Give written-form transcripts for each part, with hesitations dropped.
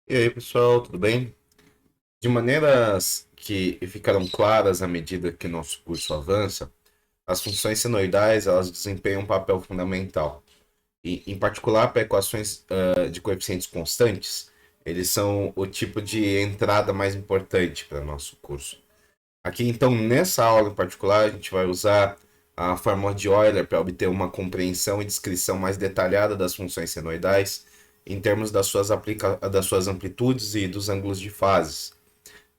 E aí, pessoal, tudo bem? De maneiras que ficaram claras à medida que nosso curso avança, as funções senoidais elas desempenham um papel fundamental. E, em particular, para equações de coeficientes constantes, eles são o tipo de entrada mais importante para nosso curso. Aqui, então, nessa aula em particular, a gente vai usar a fórmula de Euler para obter uma compreensão e descrição mais detalhada das funções senoidais em termos das suas amplitudes e dos ângulos de fases.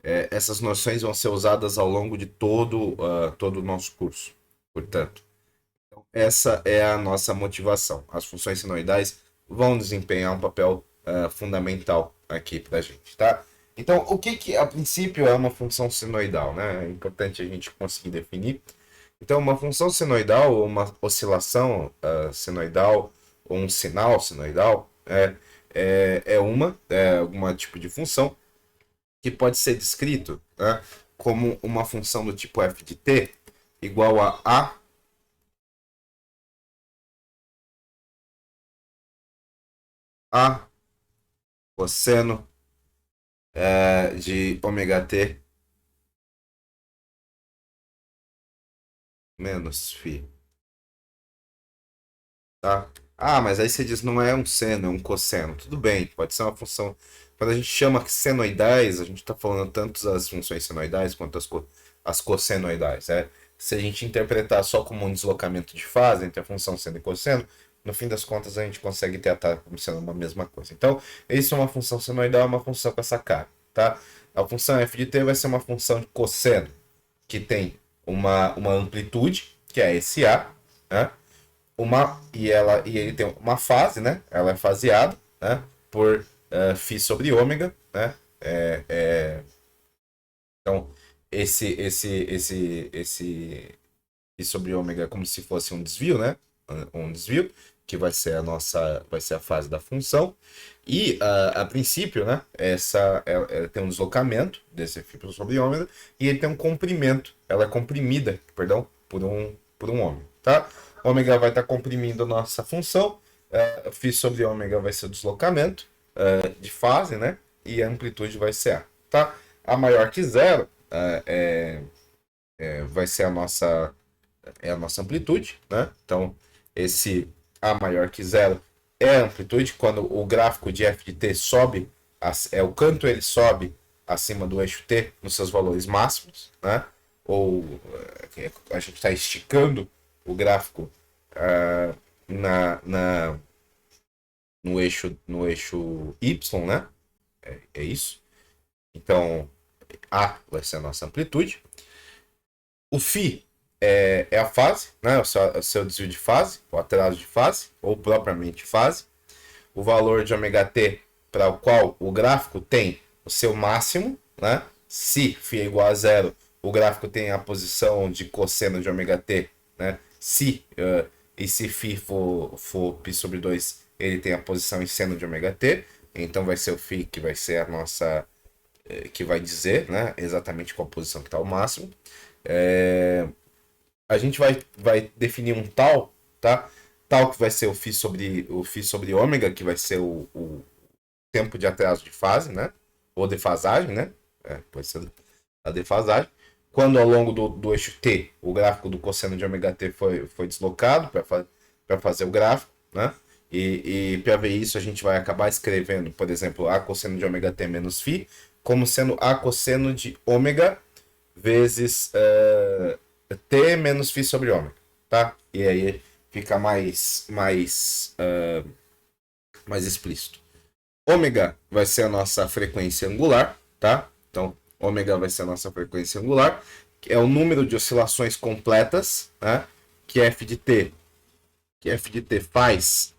Essas noções vão ser usadas ao longo de todo o nosso curso. Portanto, essa é a nossa motivação. As funções senoidais vão desempenhar um papel fundamental aqui para a gente, tá? Então, o que a princípio é uma função senoidal, né? É importante a gente conseguir definir. Então, uma função senoidal ou uma oscilação senoidal ou um sinal senoidal é alguma tipo de função que pode ser descrito, né, como uma função do tipo f de t igual a cosseno de ômega t menos φ, tá? Ah, mas aí você diz não é um seno, é um cosseno. Tudo bem, pode ser uma função. Quando a gente chama senoidais, a gente está falando tanto das funções senoidais quanto as cossenoidais. Se a gente interpretar só como um deslocamento de fase entre a função seno e cosseno, no fim das contas a gente consegue tratar como sendo uma mesma coisa. Então, isso é uma função senoidal, é uma função com essa cara, tá? A função f de t vai ser uma função de cosseno que tem uma amplitude, que é esse a, né? E ele tem uma fase, né? Ela é faseada, né? Por φ sobre ômega, né? É, é, então esse φ sobre ômega é como se fosse um desvio, né? Um desvio que vai ser a fase da função. E a princípio, né? Tem um deslocamento desse φ sobre ômega e ele tem um comprimento. Ela é comprimida, perdão, por um ômega, tá? Ômega vai estar comprimindo a nossa função, φ sobre ômega vai ser o deslocamento de fase, né? E a amplitude vai ser A, tá? A maior que zero vai ser a nossa amplitude, né? Então, esse A maior que zero é a amplitude. Quando o gráfico de f de t sobe, é o quanto ele sobe acima do eixo t nos seus valores máximos, né? Ou a gente está esticando o gráfico na no eixo y, né? É isso. Então, A vai ser a nossa amplitude. O φ é a fase, né? O seu desvio de fase, o atraso de fase, ou propriamente fase. O valor de ômega t para o qual o gráfico tem o seu máximo, né? Se φ é igual a zero, o gráfico tem a posição de cosseno de ômega t, né? Se φ for π sobre 2, ele tem a posição em seno de ômega t, então vai ser o φ que vai ser a nossa, que vai dizer, né, exatamente qual posição que está o máximo. A gente vai definir um tal, tá? Tal que vai ser o φ sobre ômega, que vai ser o tempo de atraso de fase, né? Ou defasagem, né? Pode ser a defasagem. Quando ao longo do eixo T, o gráfico do cosseno de ômega t foi deslocado para fazer o gráfico, né? E para ver isso, a gente vai acabar escrevendo, por exemplo, A cosseno de ômega t menos φ, como sendo A cosseno de ômega vezes t menos φ sobre ômega, tá? E aí fica mais explícito. Ômega vai ser a nossa frequência angular, tá? Então, ômega vai ser a nossa frequência angular, que é o número de oscilações completas, né? Que F de T faz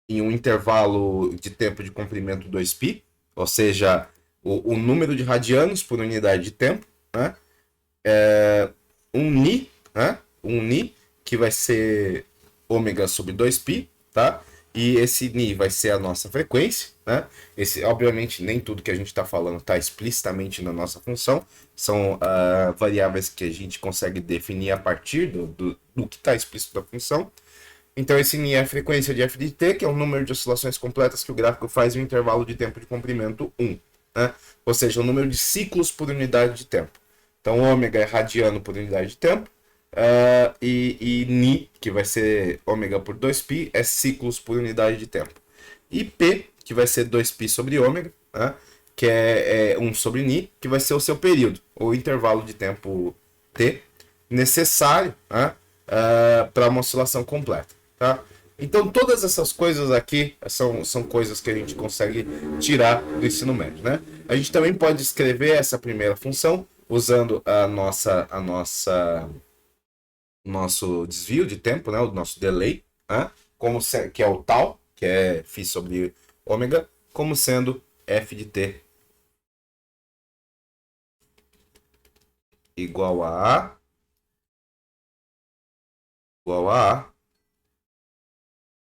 em um intervalo de tempo de comprimento 2π, ou seja, o número de radianos por unidade de tempo, né? Um ni, né? Um ni, que vai ser ômega sobre 2π, tá? E esse ni vai ser a nossa frequência, né? Obviamente, nem tudo que a gente está falando está explicitamente na nossa função, são variáveis que a gente consegue definir a partir do que está explícito da função. Então esse Ni é a frequência de f de t, que é o número de oscilações completas que o gráfico faz em um intervalo de tempo de comprimento 1. Né? Ou seja, o número de ciclos por unidade de tempo. Então ômega é radiano por unidade de tempo. E Ni, que vai ser ômega por 2π, é ciclos por unidade de tempo. E P, que vai ser 2π sobre ômega, né? Que é 1 sobre Ni, que vai ser o seu período, ou intervalo de tempo T, necessário, né? Para uma oscilação completa. Tá? Então, todas essas coisas aqui são coisas que a gente consegue tirar do ensino médio. Né? A gente também pode escrever essa primeira função usando nosso desvio de tempo, né? O nosso delay, né? Que é o tal, que é φ sobre ômega, como sendo f de t igual a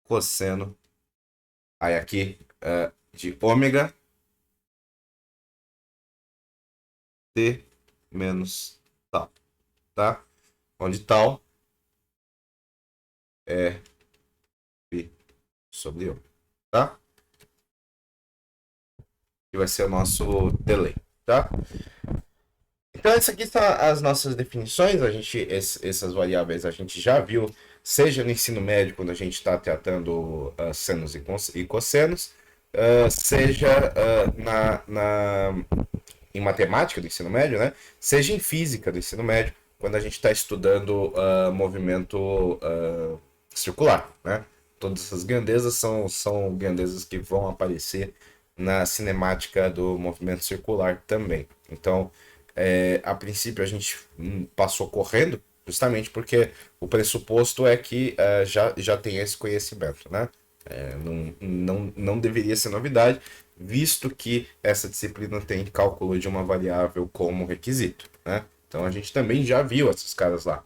cosseno, aí aqui de ômega t menos tal, tá? Onde tal é φ sobre ômega, tá? Que vai ser o nosso delay, tá? Então, essas aqui são as nossas definições. Essas variáveis a gente já viu, seja no ensino médio, quando a gente está tratando senos e cossenos, seja em matemática do ensino médio, né? Seja em física do ensino médio, quando a gente está estudando movimento circular, né? Todas essas grandezas são grandezas que vão aparecer na cinemática do movimento circular também. Então, a princípio a gente passou correndo, justamente porque o pressuposto é que já tem esse conhecimento, né? Não deveria ser novidade, visto que essa disciplina tem cálculo de uma variável como requisito, né? Então a gente também já viu esses caras lá.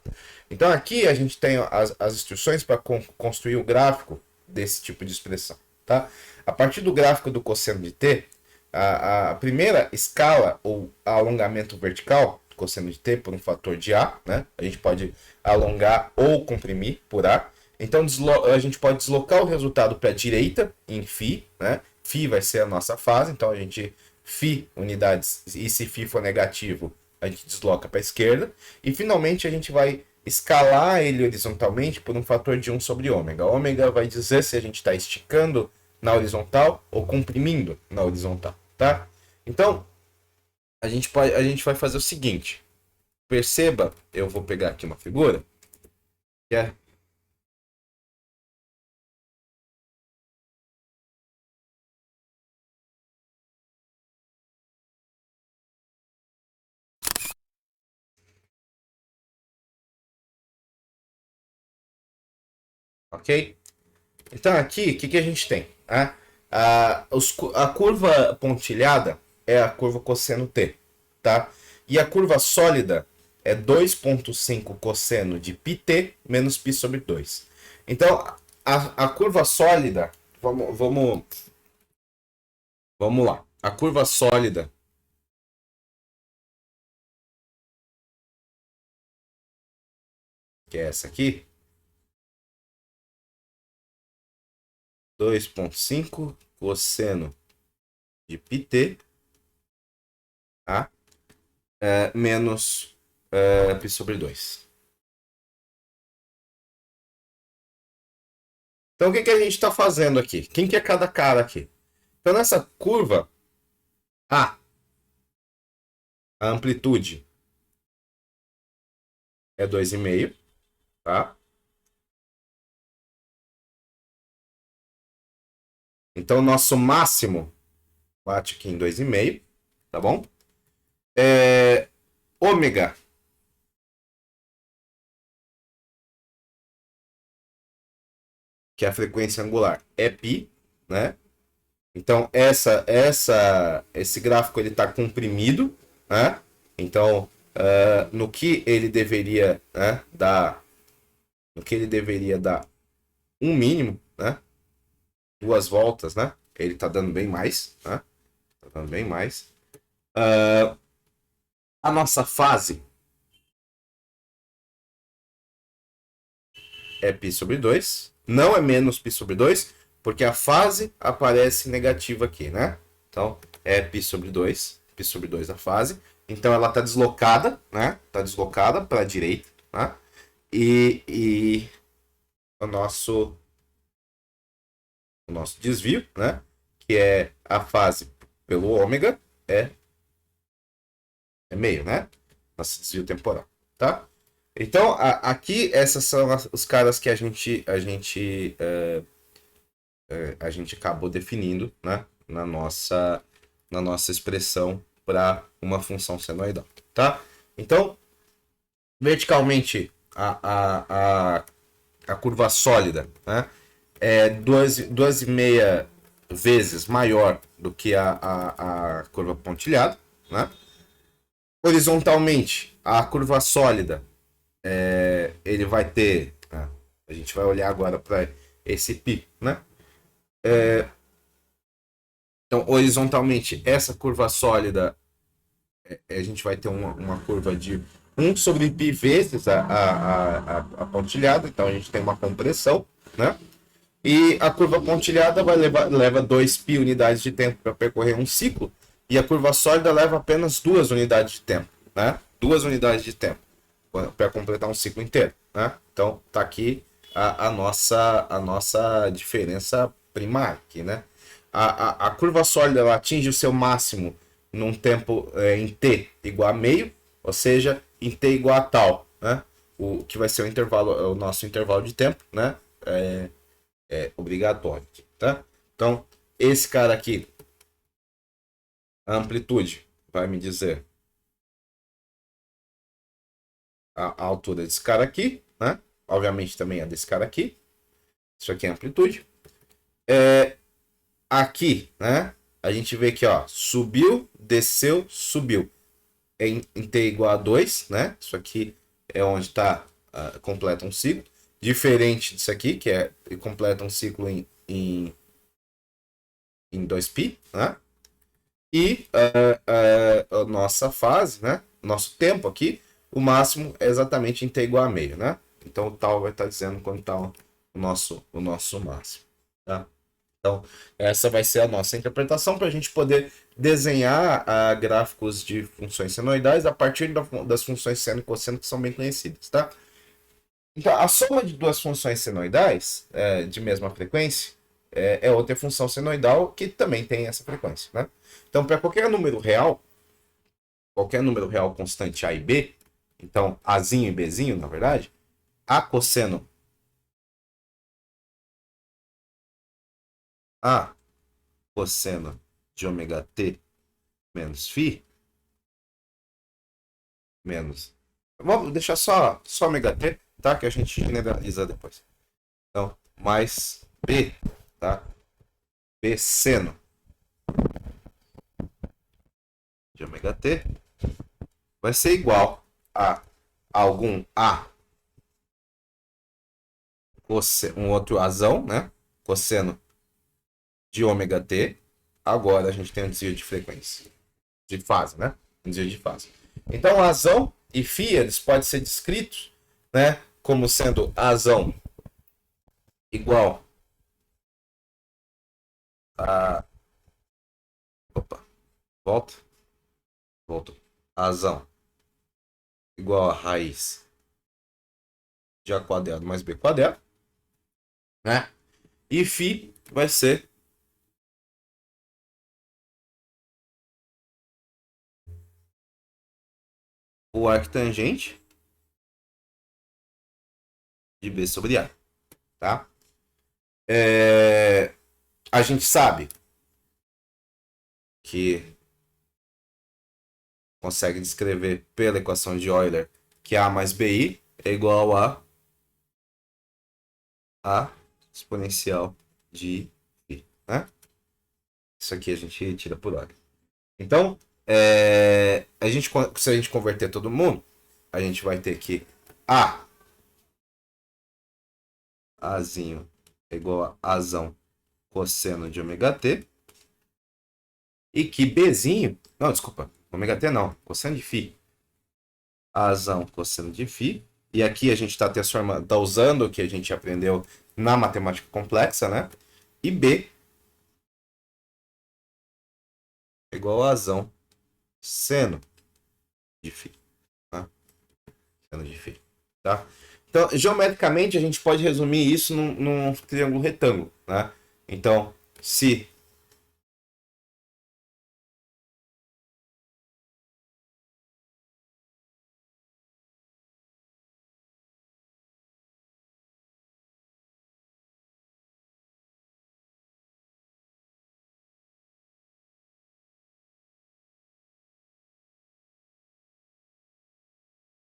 Então aqui a gente tem as instruções para construir o gráfico desse tipo de expressão, tá? A partir do gráfico do cosseno de t, a primeira escala ou alongamento vertical do cosseno de t por um fator de a, né? A gente pode alongar ou comprimir por a. Então a gente pode deslocar o resultado para a direita em φ, né? Φ vai ser a nossa fase, então a gente φ unidades, e se φ for negativo, a gente desloca para a esquerda. E finalmente a gente vai escalar ele horizontalmente por um fator de 1 sobre ômega. Ômega vai dizer se a gente está esticando na horizontal ou comprimindo na horizontal, tá? Então, a gente vai fazer o seguinte. Perceba, eu vou pegar aqui uma figura, que é ok? Então aqui, o que a gente tem? A curva pontilhada é a curva cosseno t, tá? E a curva sólida é 2,5 cosseno de πt menos π sobre 2. Então, a curva sólida, vamos lá. A curva sólida, que é essa aqui, 2,5 cosseno de πt, tá? Menos π sobre 2. Então, o que a gente está fazendo aqui? Quem que é cada cara aqui? Então, nessa curva, a amplitude é 2,5, tá? Então, nosso máximo bate aqui em 2,5, tá bom? Ômega, que é a frequência angular, é π, né? Então, esse gráfico ele está comprimido, né? Então, no que ele deveria, né, dar, no que ele deveria dar um mínimo, né? 2 voltas, né? Ele está dando bem mais, né? Tá dando bem mais. A nossa fase é π sobre 2. não é menos π sobre 2, porque a fase aparece negativa aqui, né? Então, é π sobre 2 a fase. Então, ela está deslocada, né? Está deslocada para a direita, né? E o nosso desvio, né? Que é a fase pelo ômega, é meio, né? Nosso desvio temporal, tá? Então, aqui, essas são os caras que a gente acabou definindo, né? Na nossa expressão para uma função senoidal, tá? Então, verticalmente, a curva sólida, né? É 2,5 vezes maior do que a curva pontilhada, né? Horizontalmente, a curva sólida, ele vai ter, né? A gente vai olhar agora para esse π, né? Então, horizontalmente, essa curva sólida, a gente vai ter uma curva de 1 sobre π vezes a pontilhada, então a gente tem uma compressão, né? E a curva pontilhada leva 2π unidades de tempo para percorrer um ciclo, e a curva sólida leva apenas 2 unidades de tempo, né? 2 unidades de tempo para completar um ciclo inteiro, né? Então, tá aqui a nossa diferença primária aqui, né? A curva sólida ela atinge o seu máximo num tempo em t igual a meio, ou seja, em t igual a tal, né? O que vai ser o intervalo, o nosso intervalo de tempo, né? Obrigatório, tá? Então, esse cara aqui, a amplitude, vai me dizer a altura desse cara aqui, né? Obviamente também a desse cara aqui. Isso aqui é a amplitude. Aqui, né? A gente vê que, ó, subiu, desceu, subiu. Em t igual a 2, né? Isso aqui é onde está, completa um ciclo. Diferente disso aqui, que completa um ciclo em 2π, né? E a nossa fase, né? Nosso tempo aqui, o máximo é exatamente em t igual a meio, né? Então o tal vai estar dizendo quando está o nosso máximo, tá? Então, essa vai ser a nossa interpretação para a gente poder desenhar gráficos de funções senoidais a partir das funções seno e cosseno que são bem conhecidas, tá? Então, a soma de duas funções senoidais de mesma frequência é outra função senoidal que também tem essa frequência, né? Então, para qualquer número real constante A e B, então Azinho e Bzinho, na verdade, A cosseno de ômega t menos φ, menos... Vamos deixar só ômega t, tá? Que a gente generaliza depois. Então, mais B, tá? B seno de ômega t vai ser igual a algum A, um outro Azão, né? Cosseno de ômega t. Agora a gente tem um desvio de frequência, de fase, né? Um desvio de fase. Então, Azão e φ, eles podem ser descritos, né? Como sendo Azão igual a... Opa, volta. Azão igual a raiz de A quadrado mais B quadrado, né? E φ vai ser o arctangente de B sobre A, tá? A gente sabe que consegue descrever pela equação de Euler que A mais BI é igual a exponencial de φ, né? Isso aqui a gente tira por hora. Então, se a gente converter todo mundo, a gente vai ter que Azinho é igual a Azão cosseno de ômega t, e que Bzinho, não, desculpa, ômega t não, cosseno de φ, Azão cosseno de φ E aqui a gente está transformando, tá usando o que a gente aprendeu na matemática complexa, né? E B é igual a razão seno de φ, tá? Seno de φ, tá? Então, geometricamente, a gente pode resumir isso num triângulo retângulo, né? Então, se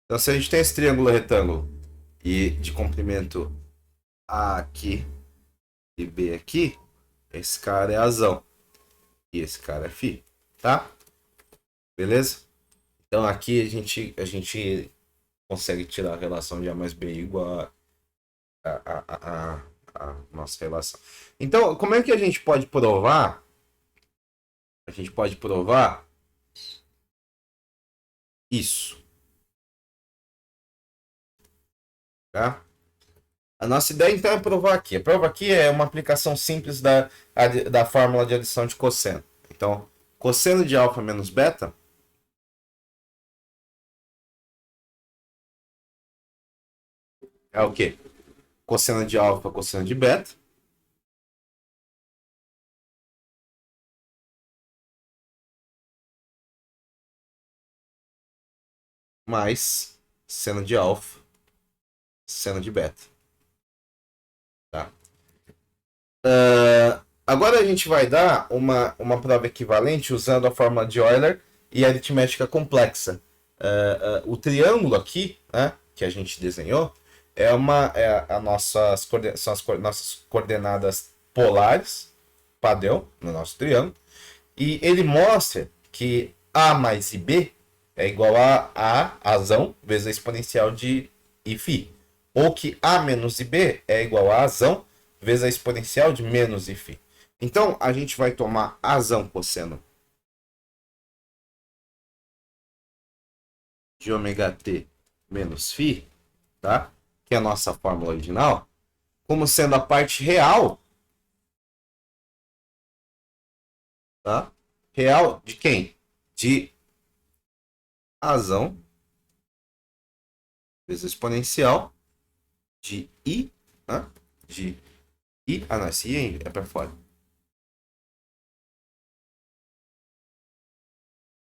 Então, se a gente tem esse triângulo retângulo e de comprimento A aqui e B aqui, esse cara é azão e esse cara é φ, tá? Beleza? Então aqui a gente consegue tirar a relação de A mais B igual a nossa relação. Então, como é que a gente pode provar? A gente pode provar isso, tá? A nossa ideia então é provar aqui. A prova aqui é uma aplicação simples da fórmula de adição de cosseno. Então, cosseno de alfa menos beta é o quê? Cosseno de alfa, cosseno de beta. Mais seno de alfa, seno de beta. Tá? Agora a gente vai dar uma prova equivalente usando a fórmula de Euler e a aritmética complexa. O triângulo aqui, né, que a gente desenhou, são as nossas coordenadas polares, padrão, no nosso triângulo, e ele mostra que A mais IB é igual a razão vezes a exponencial de Φ. Ou que A menos IB é igual a razão vezes a exponencial de menos Φ. Então, a gente vai tomar razão cosseno de ômega t menos Φ, tá? Que é a nossa fórmula original, como sendo a parte real, tá? Real de quem? De razão vezes a exponencial de I, né? De I. Ah, não, esse I é para fora.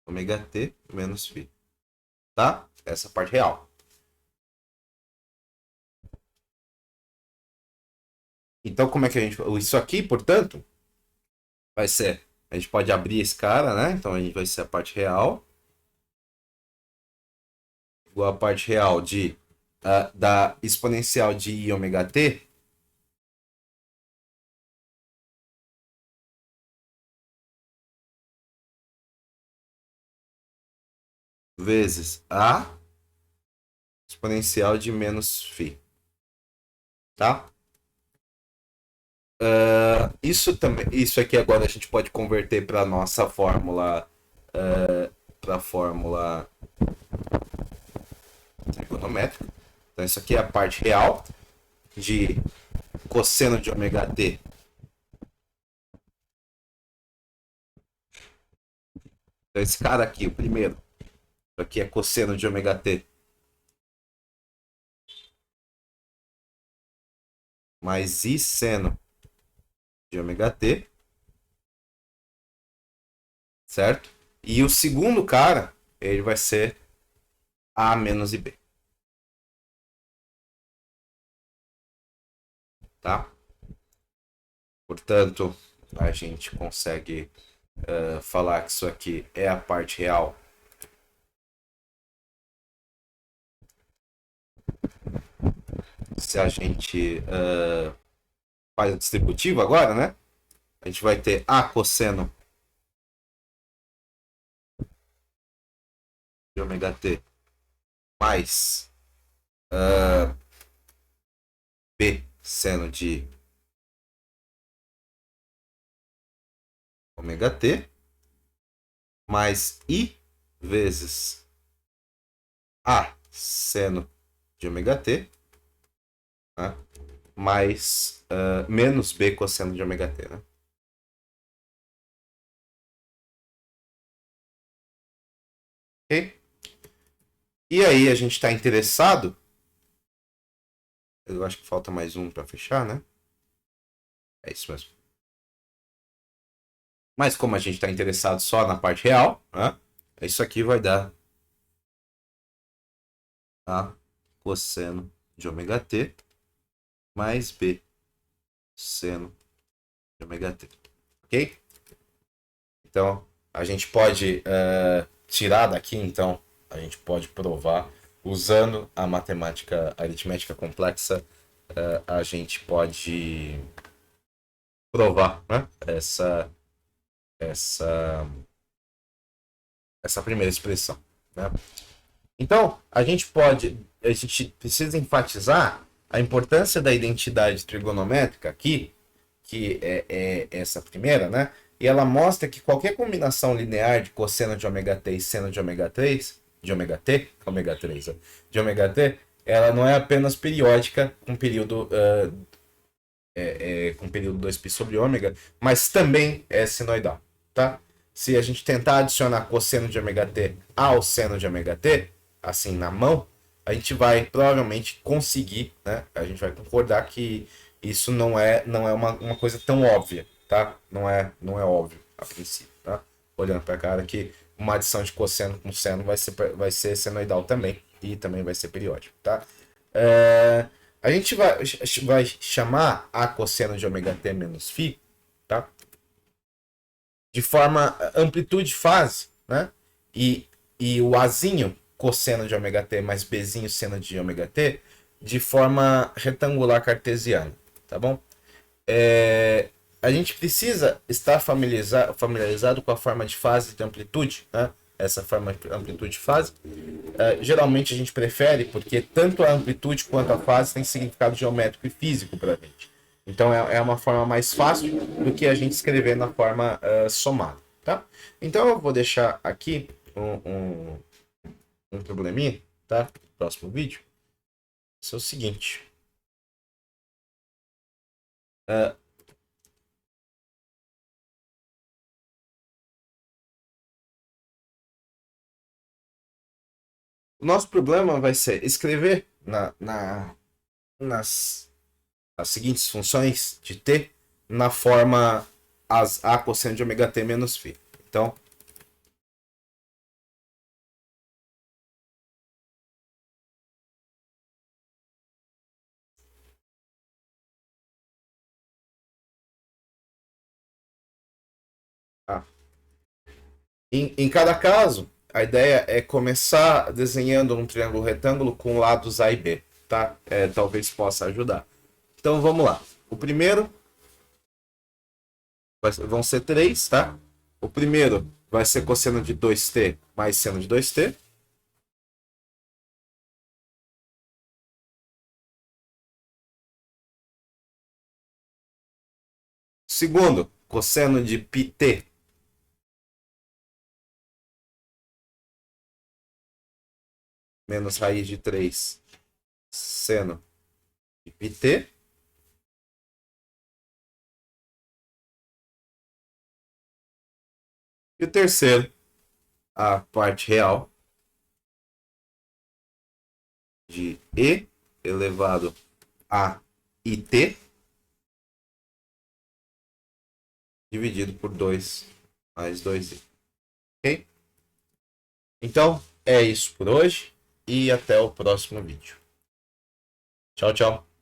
Ômega t menos φ, tá? Essa parte real. Então, como é que a gente. Isso aqui, portanto, vai ser. A gente pode abrir esse cara, né? Então, a gente vai ser a parte real. Igual a parte real da exponencial de I ômega t. Vezes a exponencial de menos φ. Tá? Isso aqui agora a gente pode converter para nossa fórmula. Para a fórmula trigonométrica. Então, isso aqui é a parte real de cosseno de ômega t. Então, esse cara aqui, o primeiro, isso aqui é cosseno de ômega t mais I seno de ômega t, certo? E o segundo cara, ele vai ser A menos IB, tá? Portanto, a gente consegue falar que isso aqui é a parte real se a gente faz o distributivo agora, né? A gente vai ter A cosseno de ômega t mais B seno de ômega t mais I vezes A seno de ômega t, tá? Mais menos b cosseno de ômega t, né? Ok? E aí a gente está interessado. Eu acho que falta mais um para fechar, né? É isso mesmo. Mas como a gente está interessado só na parte real, né? Isso aqui vai dar a cosseno de ômega t mais b seno de ômega t. Ok? Então, a gente pode tirar daqui, então, a gente pode provar, usando a matemática aritmética complexa, a gente pode provar, né, essa primeira expressão, né? Então, a gente precisa enfatizar a importância da identidade trigonométrica aqui, que é essa primeira, né? E ela mostra que qualquer combinação linear de cosseno de ômega t e seno de ômega 3, de ômega t, ômega 3, de ômega t, ela não é apenas periódica com período com período 2π sobre ômega, mas também é senoidal, tá? Se a gente tentar adicionar cosseno de ômega t ao seno de ômega t, assim na mão, a gente vai provavelmente conseguir, né? A gente vai concordar que isso não é uma coisa tão óbvia, tá? Não é óbvio a princípio, tá? Olhando para a cara que uma adição de cosseno com seno vai ser senoidal também e também vai ser periódico, tá? A gente vai chamar a cosseno de ômega t menos φ, tá? De forma amplitude-fase, né? E o Azinho, cosseno de ômega t mais Bzinho, seno de ômega t, de forma retangular cartesiana, tá bom? A gente precisa estar familiarizado com a forma de fase de amplitude, né? Essa forma de amplitude e fase. Geralmente a gente prefere porque tanto a amplitude quanto a fase tem significado geométrico e físico para a gente. Então é uma forma mais fácil do que a gente escrever na forma somada, tá? Então eu vou deixar aqui um probleminha, tá? Próximo vídeo. Isso é o seguinte. O nosso problema vai ser escrever nas as seguintes funções de t na forma a cosseno de ômega t menos φ. Então, ah, em cada caso, a ideia é começar desenhando um triângulo retângulo com lados A e B, tá? Talvez possa ajudar. Então vamos lá. O primeiro vão ser 3, tá? O primeiro vai ser cosseno de 2t mais seno de 2t. Segundo, cosseno de πt menos raiz de 3 seno de πt. E o terceiro, a parte real de e elevado a it dividido por 2 mais 2i. Ok? Então, é isso por hoje e até o próximo vídeo. Tchau, tchau.